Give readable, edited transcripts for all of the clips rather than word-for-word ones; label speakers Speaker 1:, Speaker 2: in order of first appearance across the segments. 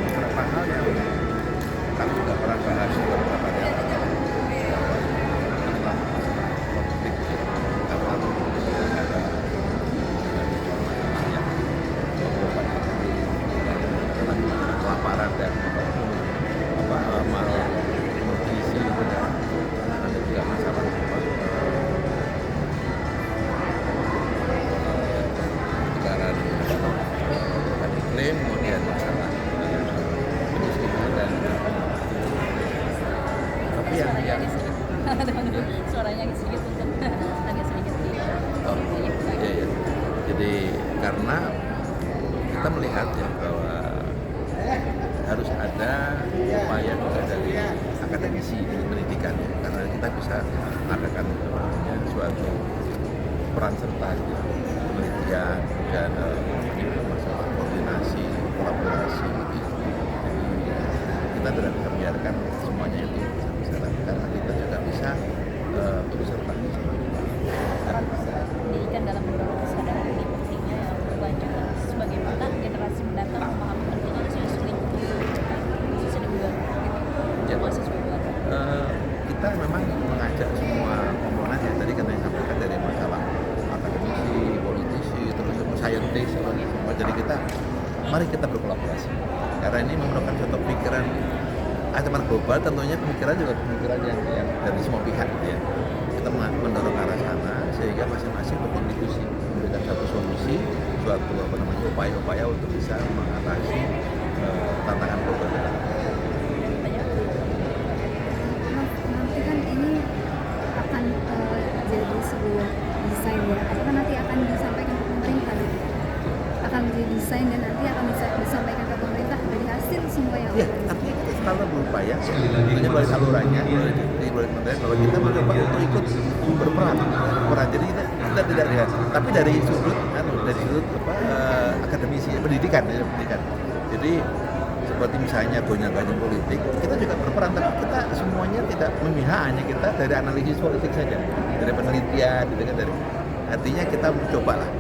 Speaker 1: Beberapa hal yang kami juga pernah bahas beberapa kali bahwa masalah konflik antar negara dari yang beberapa kelaparan dan malnutrisi itu kan ada juga masalah kebakaran iklim, kemudian masalah kemiskinan dan tapi yang
Speaker 2: suaranya sedikit punten, agak sedikit
Speaker 1: oh, iya, iya. Jadi karena kita melihat ya bahwa harus ada upaya juga dari akademisi di pendidikan ya, karena kita bisa mengadakan suatu peran serta gitu, penelitian dan masalah koordinasi, kolaborasi gitu. Jadi kita tidak bisa membiarkan semuanya itu bisa lakukan, kita juga bisa turut serta.
Speaker 2: peran pendidikan dalam mendorong kesadaran ini pentingnya yang berkelanjutan sebagai kita generasi mendatang memahami pentingnya isu-isu lingkungan khususnya di bulan
Speaker 1: Ya,
Speaker 2: mahasiswa bulan.
Speaker 1: kita memang mengajak semua komponen yang tadi kan yang sampaikan dari masalah akademisi, politisi, terus saintis, semua. Jadi mari kita berkolaborasi karena ini memerlukan suatu pikiran ancaman global, tentunya pemikiran juga pemikiran yang dari semua pihak gitu ya. Kita mendorong ke arah sana sehingga masing-masing berkontribusi memberikan satu solusi, suatu upaya-upaya untuk bisa mengatasi tantangan global.
Speaker 3: Nanti kan ini akan jadi sebuah desain ya, atau nanti akan disampaikan ke pemerintah gitu. Akan menjadi desain dan nanti akan bisa disampaikan ke pemerintah dari hasil semua yang
Speaker 1: Ya, artinya kita selalu berupaya, tentunya melalui salurannya, melalui kementerian, bahwa kita mencoba untuk ikut berperan. Jadi kita tidak lihat, tapi dari sudut akademisi, pendidikan. Jadi seperti misalnya gonjang-ganjing politik, kita juga berperan, tapi kita semuanya tidak memihak, hanya kita dari analisis politik saja, dari penelitian, gitu kan, artinya kita mencoba lah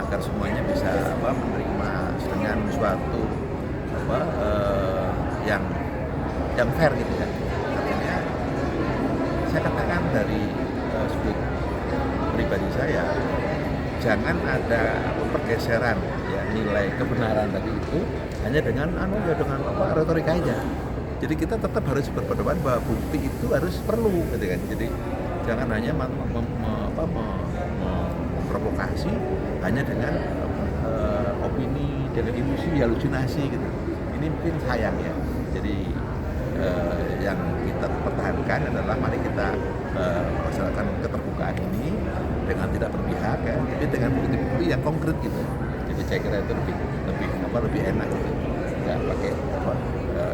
Speaker 1: agar semuanya bisa menerima dengan suatu yang fair gitu kan. Artinya saya katakan dari sudut pribadi saya, jangan ada pergeseran ya nilai kebenaran tadi itu hanya dengan retorika aja. Jadi kita tetap harus berpedoman bahwa bukti itu harus perlu gitu kan. Jadi jangan hanya memprovokasi hanya dengan opini, dengan emosi, halusinasi gitu. Ini mungkin sayang ya. Jadi yang kita pertahankan adalah mari kita melaksanakan keterbukaan ini dengan tidak berpihak ya, tapi dengan bukti-bukti yang konkret gitu. Jadi saya kira itu lebih enak gitu. Nggak pakai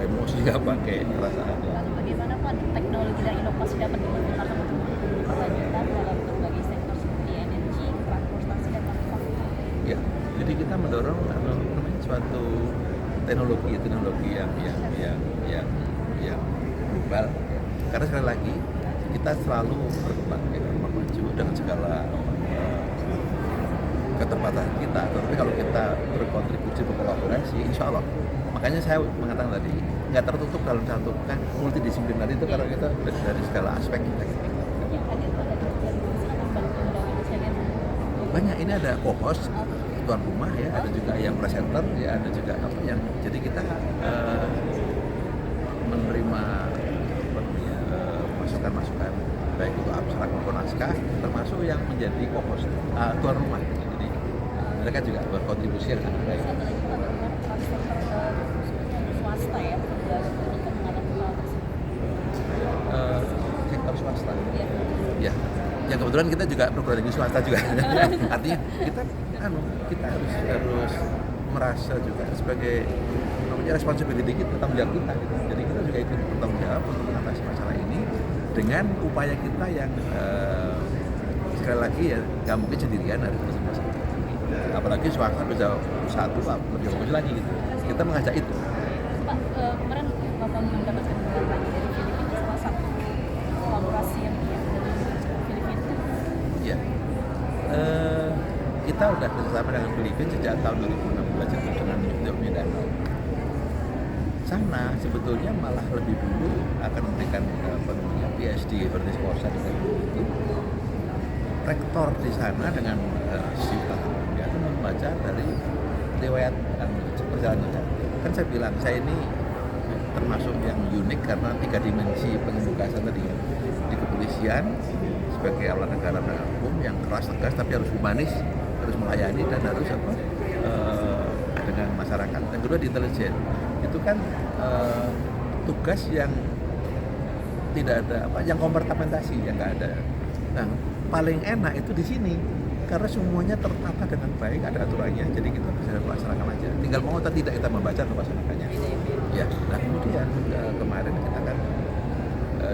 Speaker 1: emosi, nggak pakai perasaan.
Speaker 2: Lalu bagaimana Pak teknologi dan inovasi dapat dimanfaatkan untuk berkelanjutan dalam berbagai sektor seperti energi, transportasi dan manufaktur?
Speaker 1: Ya, jadi kita mendorong suatu teknologi yang global. Karena sekali lagi kita selalu berkembang maju dengan segala keterbatasan kita. Tapi kalau kita berkontribusi berkolaborasi, insya Allah. Makanya saya mengatakan tadi nggak tertutup dalam satu kan multidisipliner itu karena kita dari segala aspek kita.
Speaker 2: Yang hadir pada
Speaker 1: Banyak, ini ada co-host tuan rumah ya, ada juga yang presenter ya, ada juga yang jadi kita menerima masukan-masukan baik itu abstrak maupun naskah, termasuk yang menjadi co-host tuan rumah. Jadi mereka juga berkontribusi yang sangat baik.
Speaker 2: satu lagi Pak tentang transfer ke swasta ya ketika menghadapi hal tersebut.
Speaker 1: Sektor swasta.
Speaker 2: Ya.
Speaker 1: Ya kebetulan kita juga berproduksi di swasta juga. Artinya kita harus merasa juga sebagai responsibility kita, tanggung jawab kita gitu. Jadi kita juga ikut bertanggung jawab untuk mengatasi masalah ini dengan upaya kita yang sekali lagi ya nggak mungkin sendirian, harus bersama-sama. Apalagi swasta bisa satu lebih bagus lagi gitu. Kita mengajak itu.
Speaker 2: Pak, kemarin Bapak mendapatkan penghargaan dari Filipina, salah satu kolaborasi yang dari Filipina.
Speaker 1: Ya, kita udah bersama dengan Filipina sejak tahun 2016 itu dengan Yusuf Mindanao. Sana sebetulnya malah lebih dulu akan memberikan PhD Bernis Korsa di itu. Rektor di sana dengan sifat dia akan membaca dari riwayat perjalanan. Kan saya bilang saya ini termasuk yang unik karena 3 dimensi pengembukasan tadi ya. Di kepolisian sebagai alat negara hukum yang keras tegas tapi harus humanis, harus melayani dan harus dengan masyarakat. Dan kedua di intelijen itu kan tugas yang tidak ada yang kompartementasi yang nggak ada. Nah paling enak itu di sini karena semuanya tertata dengan baik, ada aturannya, jadi kita bisa melaksanakan aja. Tinggal mau atau tidak kita membaca atau melaksanakannya. Ya, nah kemudian kemarin kita kan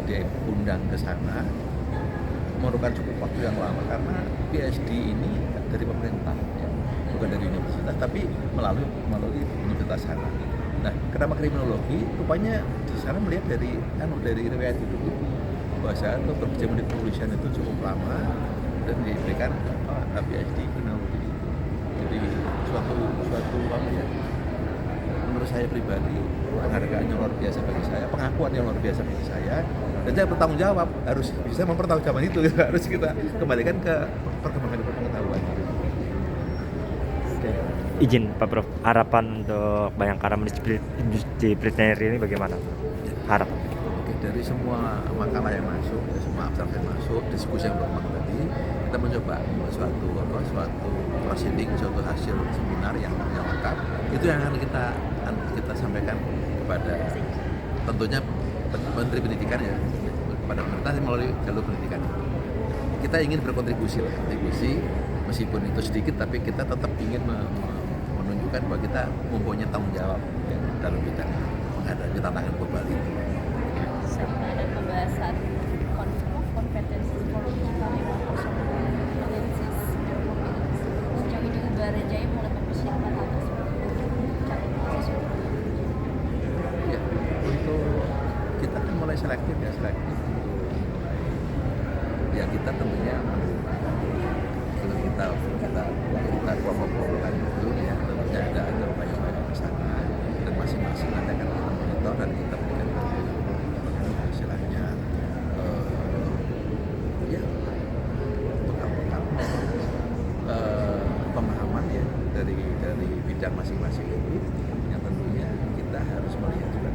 Speaker 1: diundang ke sana memerlukan cukup waktu yang lama karena PhD ini dari pemerintah, ya, bukan dari universitas, tapi melalui universitas sana. Nah, kenapa kriminologi? Rupanya di sana melihat dari riwayat hidup itu bahasa atau berkecimpung di kepolisian itu cukup lama dan diberikan PhD kriminologi. Jadi suatu apa ya? Menurut saya pribadi penghargaan yang luar biasa bagi saya, pengakuan yang luar biasa bagi saya, dan saya bertanggung jawab harus bisa mempertanggungjawabkan itu harus kita kembalikan ke perkembangan pengetahuan.
Speaker 4: Izin Pak Prof, harapan untuk Bayangkara Multidisipliner ini bagaimana? Harapan?
Speaker 1: Oke, dari semua makalah yang masuk, semua abstrak yang masuk, diskusi yang berkembang tadi, kita mencoba suatu proceeding, suatu hasil seminar yang lengkap. Itu yang akan kita sampaikan kepada tentunya Menteri Pendidikan ya, kepada pemerintah melalui jalur pendidikan. Kita ingin berkontribusi meskipun itu sedikit, tapi kita tetap ingin menunjukkan bahwa kita mempunyai tanggung jawab ya, dalam bidang menghadapi tantangan global itu.
Speaker 2: Sama ada pembahasan kompetensi psikological yang analisis sejauh ini Udara Jaya mulai mempersiapkan hal tersebut untuk calon mahasiswa.
Speaker 1: Ya, untuk kita kan mulai selektif ya kita tentunya kalau kita kelompok-kelompokan itu ya tentunya ada upaya-upaya ke sana dan masing-masing nanti akan kita monitor dan kita berikan istilahnya ya untuk pemahaman ya dari bidang masing-masing itu yang tentunya kita harus melihat juga